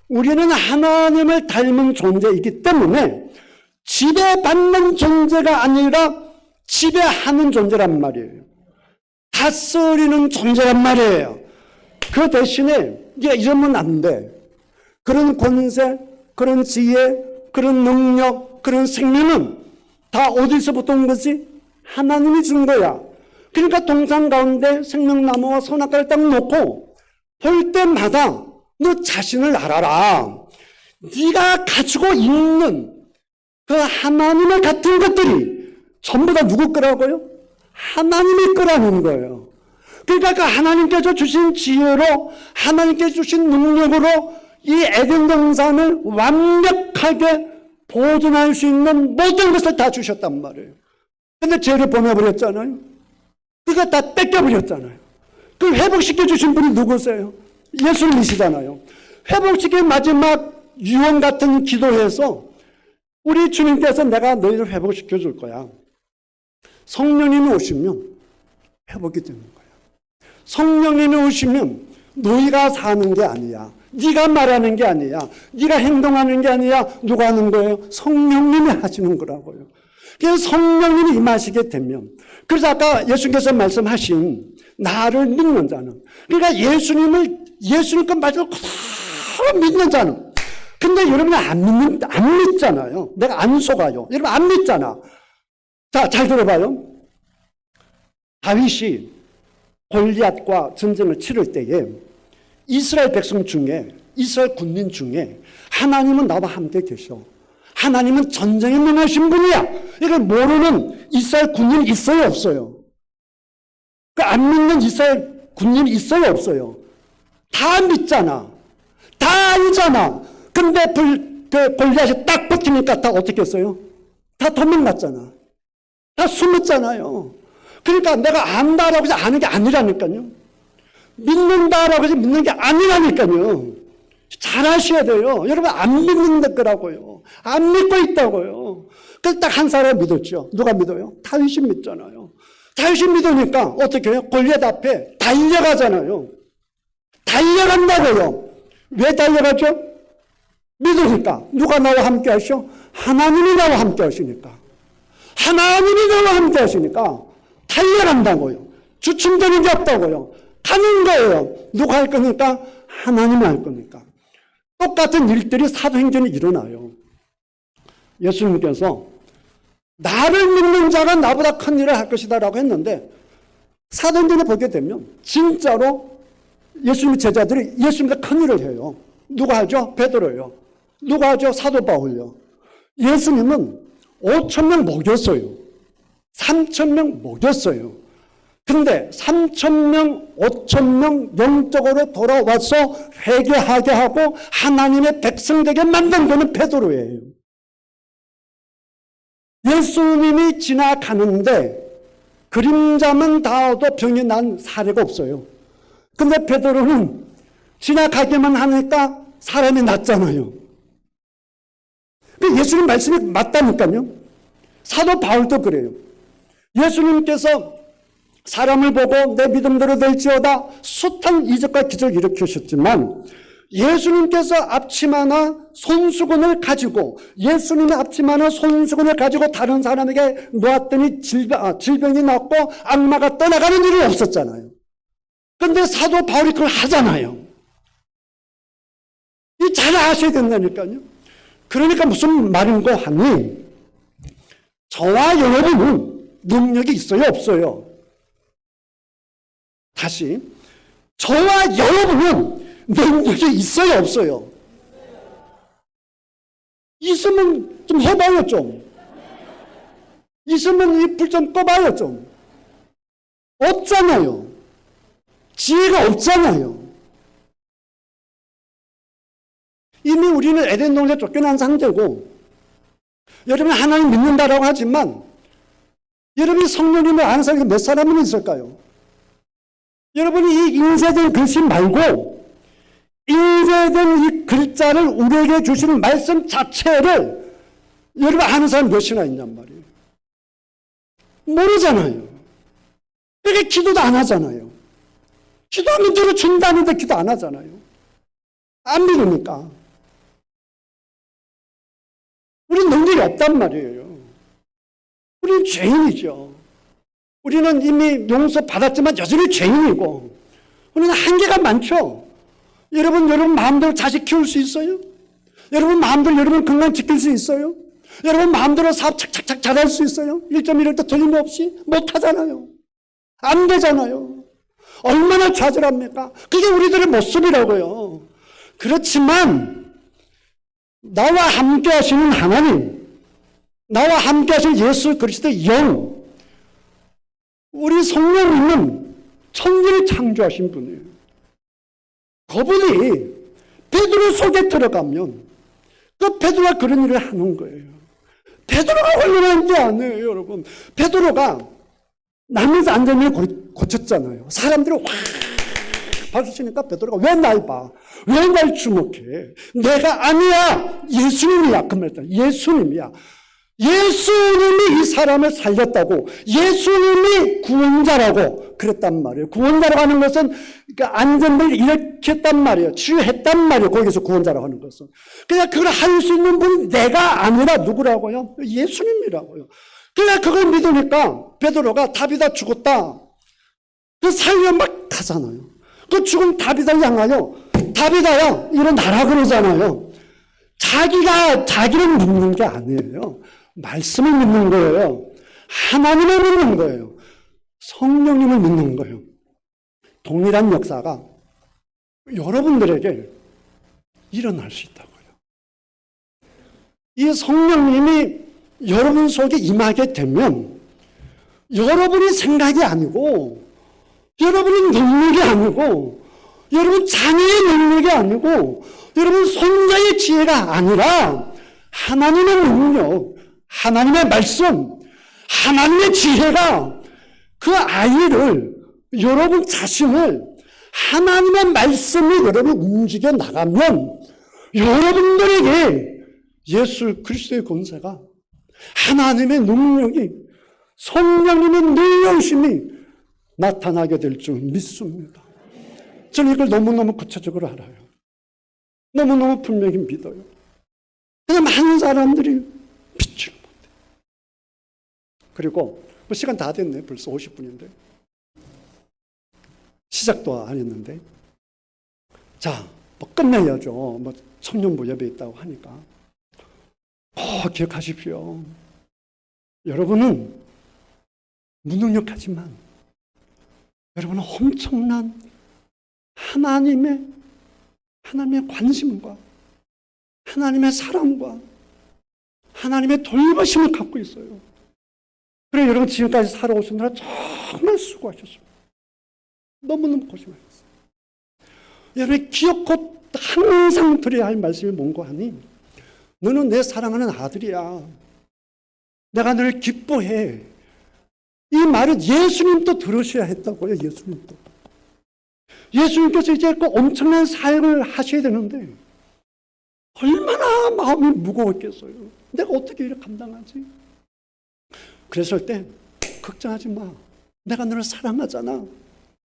우리는 하나님을 닮은 존재이기 때문에 지배받는 존재가 아니라 지배하는 존재란 말이에요. 다스리는 존재란 말이에요. 그 대신에 네가 이러면 안 돼. 그런 권세, 그런 지혜, 그런 능력, 그런 생명은 다 어디서부터 온 거지? 하나님이 준 거야. 그러니까 동산 가운데 생명나무와 선악과를 딱 놓고 볼 때마다 너 자신을 알아라. 네가 가지고 있는 그 하나님의 같은 것들이 전부 다 누구 거라고요? 하나님의 거라는 거예요. 그러니까 그 하나님께서 주신 지혜로, 하나님께서 주신 능력으로 이 에덴 동산을 완벽하게 보존할 수 있는 모든 것을 다 주셨단 말이에요. 근데 죄를 보내버렸잖아요. 그거 다 뺏겨버렸잖아요. 그 회복시켜 주신 분이 누구세요? 예수님이시잖아요. 회복시킬 마지막 유언 같은 기도에서 우리 주님께서 내가 너희를 회복시켜 줄 거야. 성령님이 오시면 회복이 되는 거야. 성령님이 오시면 너희가 사는 게 아니야. 네가 말하는 게 아니야. 네가 행동하는 게 아니야. 누가 하는 거예요? 성령님이 하시는 거라고요. 그래서 성령님이 임하시게 되면, 그래서 아까 예수님께서 말씀하신 나를 믿는 자는, 그러니까 예수님 것 말씀을 그대로 믿는 자는, 근데 여러분은 안 믿잖아요. 내가 안 속아요. 여러분 안 믿잖아. 자, 잘 들어봐요. 다윗이 골리앗과 전쟁을 치를 때에 이스라엘 백성 중에, 이스라엘 군민 중에 하나님은 나와 함께 계셔. 하나님은 전쟁에 명하신 분이야. 이걸 모르는 이스라엘 군인이 있어요, 없어요? 안 믿는 이스라엘 군인이 있어요, 없어요? 다 믿잖아. 다 알잖아. 근데 골리앗이 딱 붙으니까 다 어떻게 했어요? 다 도망갔잖아. 다 숨었잖아요. 그러니까 내가 안다라고 해서 아는 게 아니라니까요. 믿는다라고 해서 믿는 게 아니라니까요. 잘 아셔야 돼요. 여러분 안 믿는 거라고요. 안 믿고 있다고요. 그래서 딱 한 사람 믿었죠. 누가 믿어요? 다윗이 믿잖아요. 다윗이 믿으니까 어떻게 해요? 골리앗 앞에 달려가잖아요. 달려간다고요. 왜 달려가죠? 믿으니까. 누가 나와 함께 하셔? 하나님이 나와 함께 하시니까. 하나님이 나와 함께 하시니까 달려간다고요. 주춤되는 게 없다고요. 가는 거예요. 누가 할 거니까? 하나님이 할 거니까. 똑같은 일들이 사도행전에 일어나요. 예수님께서 나를 믿는 자가 나보다 큰 일을 할 것이다 라고 했는데 사도행전에 보게 되면 진짜로 예수님의 제자들이 예수님보다 큰 일을 해요. 누가 하죠? 베드로요. 누가 하죠? 사도 바울요. 예수님은 5,000명 먹였어요. 3,000명 먹였어요. 근데 3,000명, 5,000명 영적으로 돌아와서 회개하게 하고 하나님의 백성 되게 만든 분은 베드로예요. 예수님이 지나가는데 그림자만 닿아도 병이 난 사례가 없어요. 근데 베드로는 지나가기만 하니까 사람이 낫잖아요. 예수님 말씀이 맞다니까요. 사도 바울도 그래요. 예수님께서 사람을 보고 내 믿음대로 될지어다 숱한 이적과 기적을 일으키셨지만 예수님께서 앞치마나 손수건을 가지고 예수님의 앞치마나 손수건을 가지고 다른 사람에게 놓았더니 질병이 낫고 악마가 떠나가는 일은 없었잖아요. 근데 사도 바울이 그걸 하잖아요. 이 잘 아셔야 된다니까요. 그러니까 무슨 말인고 하니 저와 여러분은 능력이 있어요, 없어요? 다시 저와 여러분은 능력이 있어요, 없어요? 있으면 좀 해봐요, 좀. 있으면 이 불 좀 꺼봐요, 좀. 없잖아요. 지혜가 없잖아요. 이미 우리는 에덴 동산에 쫓겨난 상태고, 여러분 하나님 믿는다라고 하지만 여러분이 성령님을 아는 사람이 몇 사람은 있을까요? 여러분이 이 인쇄된 글씨 말고 인쇄된 이 글자를 우리에게 주시는 말씀 자체를 여러분 아는 사람 몇이나 있냔 말이에요. 모르잖아요. 그러니까 기도도 안 하잖아요. 기도하면 들어준다는데 기도 안 하잖아요. 안 믿으니까. 우리는 능력이 없단 말이에요. 우리는 죄인이죠. 우리는 이미 용서 받았지만 여전히 죄인이고, 우리는 한계가 많죠. 여러분 마음대로 자식 키울 수 있어요? 여러분 마음대로 여러분 건강 지킬 수 있어요? 여러분 마음대로 사업 착착착 잘할 수 있어요? 1.1할 때 틀림없이? 못하잖아요. 안 되잖아요. 얼마나 좌절합니까? 그게 우리들의 모습이라고요. 그렇지만 나와 함께 하시는 하나님, 나와 함께 하시는 예수 그리스도의 영, 우리 성령님은 천지를 창조하신 분이에요. 그분이 베드로 속에 들어가면 그 베드로가 그런 일을 하는 거예요. 베드로가 홀로한 게 아니에요, 여러분. 베드로가 남에서 안 되면 고쳤잖아요. 사람들이 확 박수 치니까 베드로가 왜 날 봐? 왜 날 주목해? 내가 아니야. 예수님이야. 그 말이야. 예수님이야. 예수님이 이 사람을 살렸다고, 예수님이 구원자라고 그랬단 말이에요. 구원자라고 하는 것은 그러니까 안전을 일으켰단 말이에요. 치유했단 말이에요. 거기서 구원자라고 하는 것은. 그냥 그걸 할 수 있는 분이 내가 아니라 누구라고요? 예수님이라고요. 그냥 그걸 믿으니까 베드로가 다비다 죽었다, 그 살려 막 가잖아요. 그 죽은 다비다를 향하여 다비다야 일어나라 그러잖아요. 자기를 믿는 게 아니에요. 말씀을 믿는 거예요. 하나님을 믿는 거예요. 성령님을 믿는 거예요. 동일한 역사가 여러분들에게 일어날 수 있다고요. 이 성령님이 여러분 속에 임하게 되면 여러분이 생각이 아니고, 여러분이 능력이 아니고, 여러분 자녀의 능력이 아니고, 여러분 손자의 지혜가 아니라 하나님의 능력, 하나님의 말씀, 하나님의 지혜가 그 아이를, 여러분 자신을 하나님의 말씀이 여러분 움직여 나가면 여러분들에게 예수 그리스도의 권세가, 하나님의 능력이, 성령님의 능력심이 나타나게 될 줄 믿습니다. 저는 이걸 너무너무 구체적으로 알아요. 너무너무 분명히 믿어요. 그냥 많은 사람들이 믿지 못해요. 그리고 뭐 시간 다 됐네. 벌써 50분인데. 시작도 안 했는데. 자, 뭐 끝내야죠. 뭐 청년부 예배 있다고 하니까. 기억하십시오. 여러분은 무능력하지만 여러분은 엄청난 하나님의 관심과 하나님의 사랑과 하나님의 돌보심을 갖고 있어요. 그래서 여러분 지금까지 살아오시느라 정말 수고하셨습니다. 너무너무 고생하셨어요. 여러분의 기억코 항상 드려야 할 말씀이 뭔고 하니, 너는 내 사랑하는 아들이야. 내가 너를 기뻐해. 이 말은 예수님도 들으셔야 했다고요. 예수님도. 예수님께서 이제 그 엄청난 사역을 하셔야 되는데 얼마나 마음이 무거웠겠어요. 내가 어떻게 이렇게 감당하지? 그랬을 때 걱정하지 마. 내가 너를 사랑하잖아.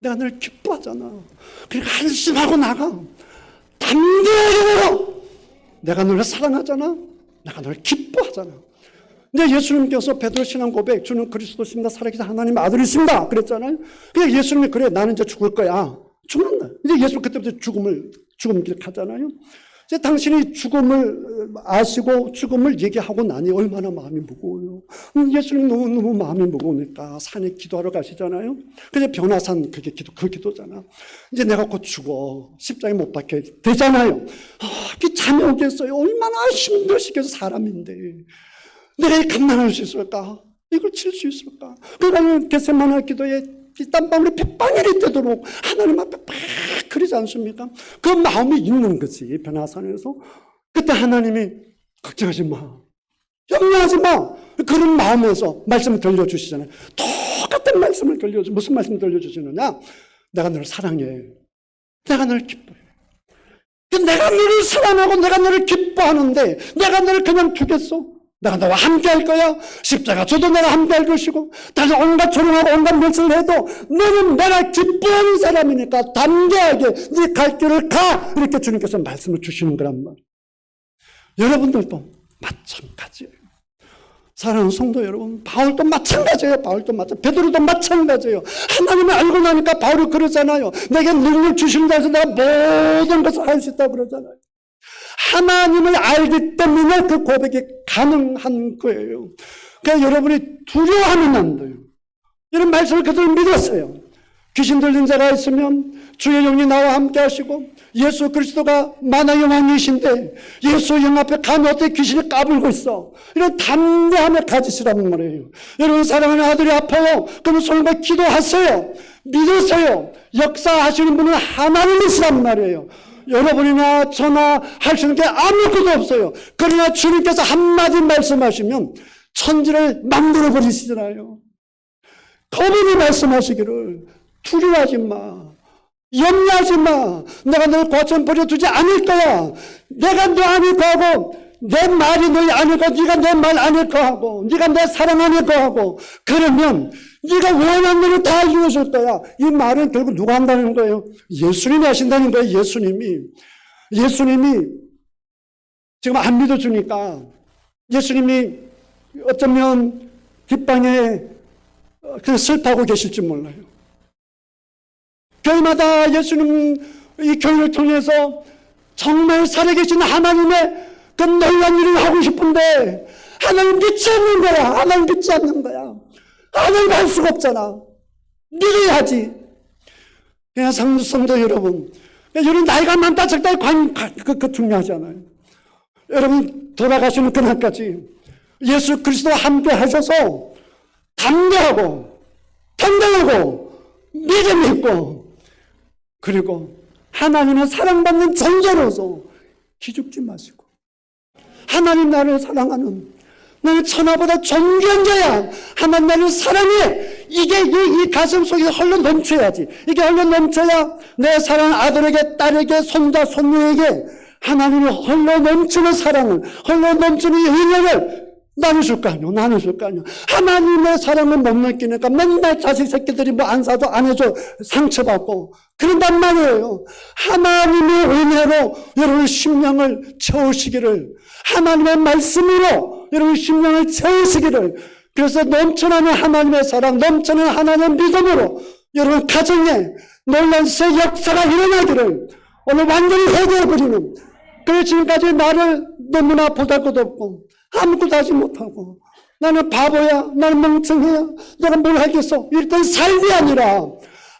내가 너를 기뻐하잖아. 그러니까 안심하고 나가. 담대하게. 내가 너를 사랑하잖아. 내가 너를 기뻐하잖아. 근데 예수님께서 베드로 신앙 고백, 주는 그리스도십니다. 살아계신 하나님의 아들이십니다. 그랬잖아요. 그래서 예수님이 그래, 나는 이제 죽을 거야. 죽는다. 이제 예수님 그때부터 죽음 길 가잖아요. 이제 당신이 죽음을 아시고 죽음을 얘기하고 나니 얼마나 마음이 무거워요. 예수님 너무 마음이 무거우니까 산에 기도하러 가시잖아요. 그래서 변화산 그 기도잖아. 이제 내가 곧 죽어. 십자가에 못 박혀야 되잖아요. 그 잠이 오겠어요. 얼마나 힘드시겠어, 사람인데. 내가 감당할 수 있을까? 이걸 칠 수 있을까? 그러니까 겟세마네 기도에 이 땀방울이 핏방울이 되도록 하나님 앞에 팍 그러지 않습니까? 그 마음이 있는 거지, 변화산에서. 그때 하나님이 걱정하지 마, 염려하지 마, 그런 마음에서 말씀을 들려주시잖아요. 똑같은 말씀을 들려주시죠. 무슨 말씀을 들려주시느냐? 내가 너를 사랑해, 내가 너를 기뻐해. 내가 너를 사랑하고 내가 너를 기뻐하는데 내가 너를 그냥 두겠어? 내가 너와 함께 할 거야. 십자가 저도 내가 함께 할 것이고 다시 온갖 조롱하고 온갖 멸시를 해도 너는 내가 기뻐하는 사람이니까 담대하게 네 갈 길을 가. 이렇게 주님께서 말씀을 주시는 거란 말이에요. 여러분들도 마찬가지예요. 사랑하는 성도 여러분, 바울도 마찬가지예요. 바울도 마찬가지, 베드로도 마찬가지예요. 하나님을 알고 나니까 바울이 그러잖아요. 내게 능력 주신다 해서 내가 모든 것을 할 수 있다고 그러잖아요. 하나님을 알기 때문에 그 고백이 가능한 거예요. 그러니까 여러분이 두려워하면 안 돼요. 이런 말씀을 그대로 믿었어요. 귀신 들린 자가 있으면 주의 영이 나와 함께 하시고 예수 그리스도가 만왕의 왕이신데 예수 영 앞에 감히 어떻게 귀신이 까불고 있어. 이런 담대함을 가지시라는 말이에요. 여러분 사랑하는 아들이 아파요. 그러면 손과 기도하세요. 믿으세요. 역사하시는 분은 하나님이시란 말이에요. 여러분이나 저나 할 수 있는 게 아무것도 없어요. 그러나 주님께서 한마디 말씀하시면 천지를 만들어 버리시잖아요. 거듭이 말씀하시기를 두려워하지 마, 염려하지 마, 내가 너를 과천 버려두지 않을 거야. 내가 너 아닐 거하고 내 말이 너희 아닐 거, 네가 내 말 아닐 거하고 네가 내 사랑 아닐 거하고 그러면 네가 원하는 대로 다 이루어질 거야. 이 말은 결국 누가 한다는 거예요? 예수님이 하신다는 거예요. 예수님이 지금 안 믿어주니까 예수님이 어쩌면 뒷방에 그냥 슬퍼하고 계실지 몰라요. 교회마다 예수님 이 교회를 통해서 정말 살아계신 하나님의 그 놀라운 일을 하고 싶은데 하나님 믿지 않는 거야. 하나님 믿지 않는 거야. 하나님 할 수가 없잖아. 믿어야지. 그냥 성도 여러분, 여러분 나이가 많다 적다 그 중요하잖아요. 여러분 돌아가시는 그날까지 예수 그리스도와 함께 하셔서 담대하고 당당하고 믿음 있고 그리고 하나님의 사랑받는 존재로서 기죽지 마시고 하나님 나를 사랑하는 나는 천하보다 존귀한 자야. 하나님 나를 사랑해. 이게 이 가슴 속에 흘러 넘쳐야지. 이게 흘러 넘쳐야 내 사랑하는 아들에게 딸에게 손자 손녀에게 하나님이 흘러 넘치는 사랑을 흘러 넘치는 은혜를 나눠줄 거 아니요. 나눠줄 거 아니요. 하나님의 사랑을 못 느끼니까 맨날 자식 새끼들이 뭐 안 사줘 안 해줘 상처받고 그런단 말이에요. 하나님의 은혜로 여러분 심령을 채우시기를 하나님의 말씀으로 여러분 심령을 채우시기를 그래서 넘쳐나는 하나님의 사랑 넘쳐나는 하나님의 믿음으로 여러분 가정에 놀라운 새 역사가 일어나기를 오늘 완전히 회개해버리는 그래서 지금까지 나를 너무나 보잘것없고 아무것도 하지 못하고 나는 바보야 나는 멍청해야 내가 뭘 하겠어 이랬던 삶이 아니라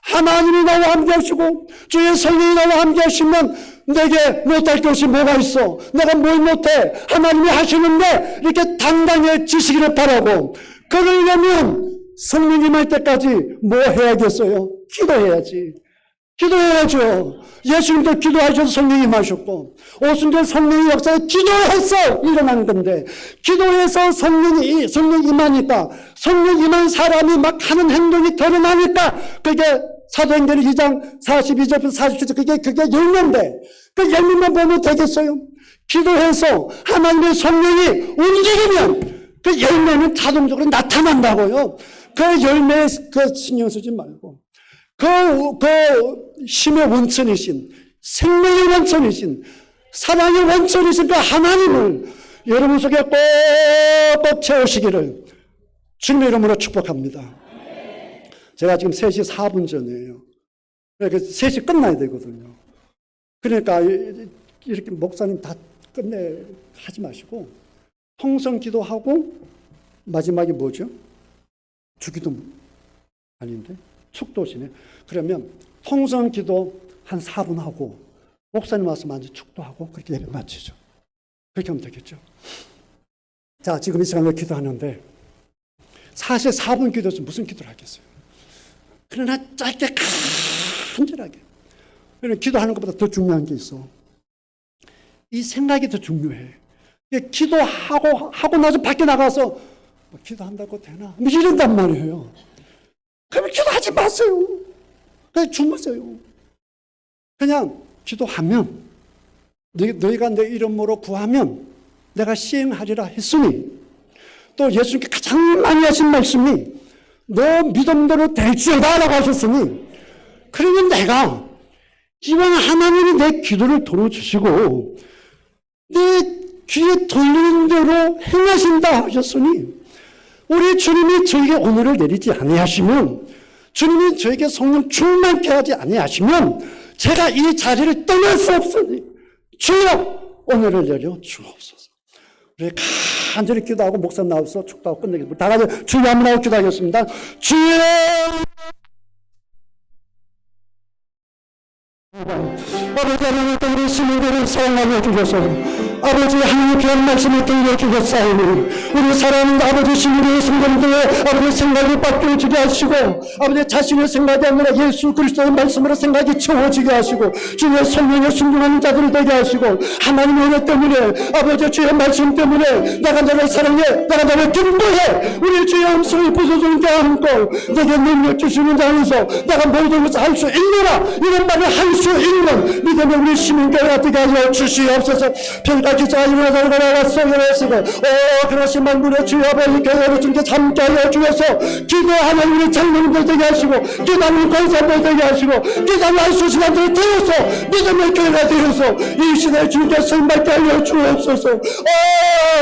하나님이 나와 함께 하시고 주의 성령이 나와 함께 하시면 내게 못할 것이 뭐가 있어 내가 뭘 못해 하나님이 하시는데 이렇게 당당해지시기를 바라고 그러려면 성령 임할 때까지 뭐 해야겠어요? 기도해야지. 기도해야죠. 예수님도 기도하셔서 성령이 임하셨고 오순절 성령의 역사에 기도해서 일어난 건데 기도해서 성령 임하니까 성령 임한 사람이 막 하는 행동이 드러나니까 그게 사도행전 2장 42절부터 47절 그게 열매인데 그 열매만 보면 되겠어요? 기도해서 하나님의 성령이 움직이면 그 열매는 자동적으로 나타난다고요. 그 열매에 신경 쓰지 말고 그 힘의 원천이신 생명의 원천이신 사랑의 원천이신 그 하나님을 여러분 속에 꼭꼭 채우시기를 주님의 이름으로 축복합니다. 제가 지금 3시 4분 전이에요. 그러니까 3시 끝나야 되거든요. 그러니까 이렇게 목사님 다 끝내 하지 마시고 통성 기도하고 마지막에 뭐죠? 주기도 아닌데? 축도시네. 그러면 통성 기도 한 4분 하고 목사님 말씀 먼저 축도하고 그렇게 예배 마치죠. 그렇게 하면 되겠죠. 자, 지금 이 시간에 기도하는데 사실 4분 기도해서 무슨 기도를 하겠어요. 그러나 짧게 간절하게 기도하는 것보다 더 중요한 게 있어. 이 생각이 더 중요해. 기도하고 나서 밖에 나가서 기도한다고 되나? 뭐 이런단 말이에요. 그러면 기도하지 마세요. 그냥 주무세요. 그냥 기도하면, 너희가 내 이름으로 구하면 내가 시행하리라 했으니, 또 예수님께 가장 많이 하신 말씀이 너 믿음대로 될지어다 라고 하셨으니, 그러면 내가 이왕 하나님이 내 기도를 들어주시고 내 귀에 들리는 대로 행하신다 하셨으니, 우리 주님이 저에게 오늘을 내리지 아니하시면, 주님이 저에게 성령 충만케 하지 아니하시면 제가 이 자리를 떠날 수 없으니 주여 오늘을 내려 주옵소서. 우리 간절히 기도하고 목사님 나와서 축도하고 끝내겠습니다. 다 같이 주여 한번 하고 기도하겠습니다. 주여, 아버지 하나님, 우리 시민들을 사랑하여 주셔서 아버지 하나님 귀한 말씀을 들려주셨사오니, 우리 사랑하는 아버지 시민의 성도들의 아버지 생각이 바뀌어지게 하시고, 아버지 자신의 생각이 아니라 예수 그리스도의 말씀으로 생각이 채워지게 하시고, 주의 성령에 순종하는 자들이 되게 하시고, 하나님의 은혜 때문에, 아버지 주의 말씀 때문에 내가 너를 사랑해, 내가 너를 기뻐해, 우리 주의 음성이 부서지는 자 않고 내게 능력 주시는 자 안에서 내가 모든 것을 할 수 있노라, 이런 말을 할 수 있는 믿음의 우리 시민교회가 되게 하여 주시옵소서. 별과 기자가 일어나서 나왔어 일어나시고, 그러신 만물의 주여 아버지 교회를 주님께 함께하여 주셔서 기도하는 우리 장로님들 되게 하시고, 기도하는 권사들 되게 하시고, 기도하는 수신자들 되어서 믿음의 교회가 되어서 이 시대에 주님께 승받게 하여 주옵소서.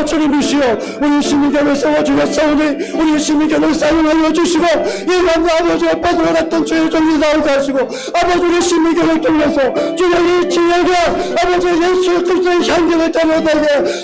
주님이시여, 우리 시민교회를 세워주셨사오니 우리 시민교회를 사용하여 주시고, 이런 아버지의 베드로 같은 주의 종이 나오게 하시고, 아버지 우리 시민교회를 통해서 주의 이 지역에 아버지 예수 그리스도의 향기를 전하게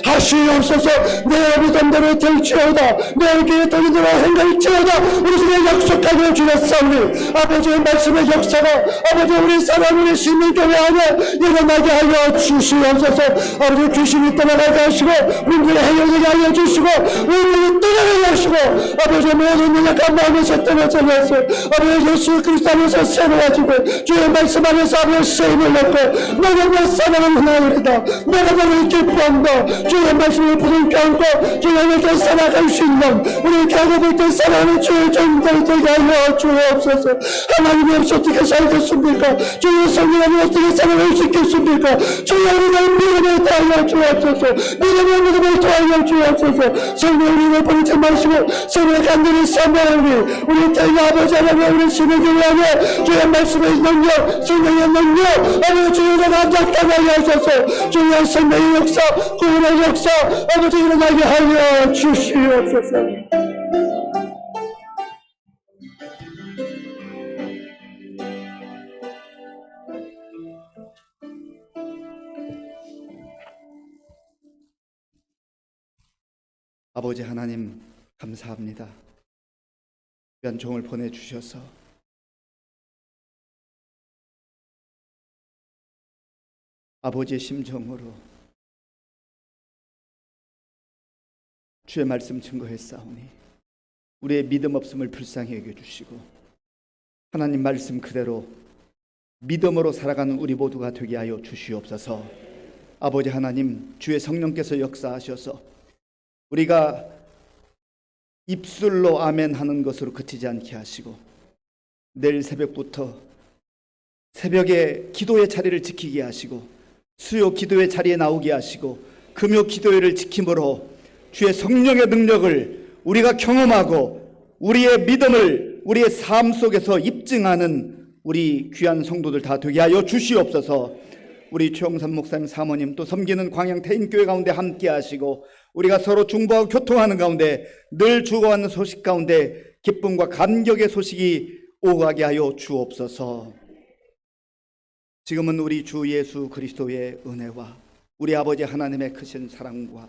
하시옵소서. 내 믿음대로 될지어다, 내 귀에 들리는 대로 행할지어다, 우리 주님 약속하여 주셨사오니 아버지의 말씀의 역사가 아버지 우리 사랑 우리 시민교회 안에 일어나게 하여 주시옵소서. 아버지 귀신이 떠나가게 하시고, 문제를 해결되게 하여 주시고, 우리를 떠나가게 하시고, 아버지 모든 약한 마음에서 떠나자게 하소. 아버지 예수 그리스도 안에서 새로워지고 주의 말씀 안에서 아버지 세임을 얻고 내가 내 사랑을 하나이다, 내가 너를 기뻐한다, 주의 말씀을 부둥켜 안고 주님께 살아갈 수 있는 우리 가족들께 사랑하는 주의 종들 되게 하여 주옵소서. 하나님이 없이 어떻게 살겠습니까? 주의 성령이 어떻게 살아갈 수 있겠습니까? 주의 우리의 믿음을 더하여 주옵소서. 믿음을 더하여 주옵소서. 성령님을 버리지 마시고 성령 간절히 사모하니 우리 태희 아버지 하나님 우리 시민교회 안에 주의 말씀의 능력, 성령의 능력, 아버지 주의 나타나게 하셔서 주의 생명의 역사, 구원의 역사 아버지 일어나게 하여 주시옵소서. 아버지 하나님 감사합니다. 귀한 종을 보내주셔서 아버지의 심정으로 주의 말씀 증거했사오니 우리의 믿음 없음을 불쌍히 여겨주시고 하나님 말씀 그대로 믿음으로 살아가는 우리 모두가 되게 하여 주시옵소서. 아버지 하나님, 주의 성령께서 역사하셔서 우리가 입술로 아멘 하는 것으로 그치지 않게 하시고 내일 새벽부터 새벽에 기도의 자리를 지키게 하시고 수요 기도의 자리에 나오게 하시고 금요 기도회를 지킴으로 주의 성령의 능력을 우리가 경험하고 우리의 믿음을 우리의 삶 속에서 입증하는 우리 귀한 성도들 다 되게 하여 주시옵소서. 우리 최영선 목사님 사모님 또 섬기는 광양 태인교회 가운데 함께 하시고 우리가 서로 중보하고 교통하는 가운데 늘 주고받는 소식 가운데 기쁨과 감격의 소식이 오가게 하여 주옵소서. 지금은 우리 주 예수 그리스도의 은혜와 우리 아버지 하나님의 크신 사랑과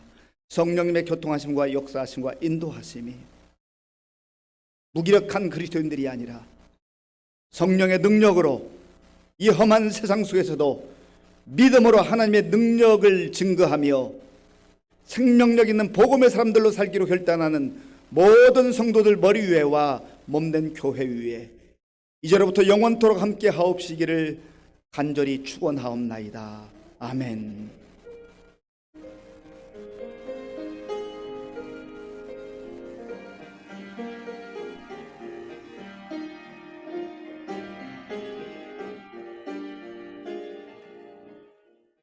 성령님의 교통하심과 역사하심과 인도하심이 무기력한 그리스도인들이 아니라 성령의 능력으로 이 험한 세상 속에서도 믿음으로 하나님의 능력을 증거하며 생명력 있는 복음의 사람들로 살기로 결단하는 모든 성도들 머리 위에와 몸된 교회 위에 이제로부터 영원토록 함께 하옵시기를 간절히 축원하옵나이다. 아멘.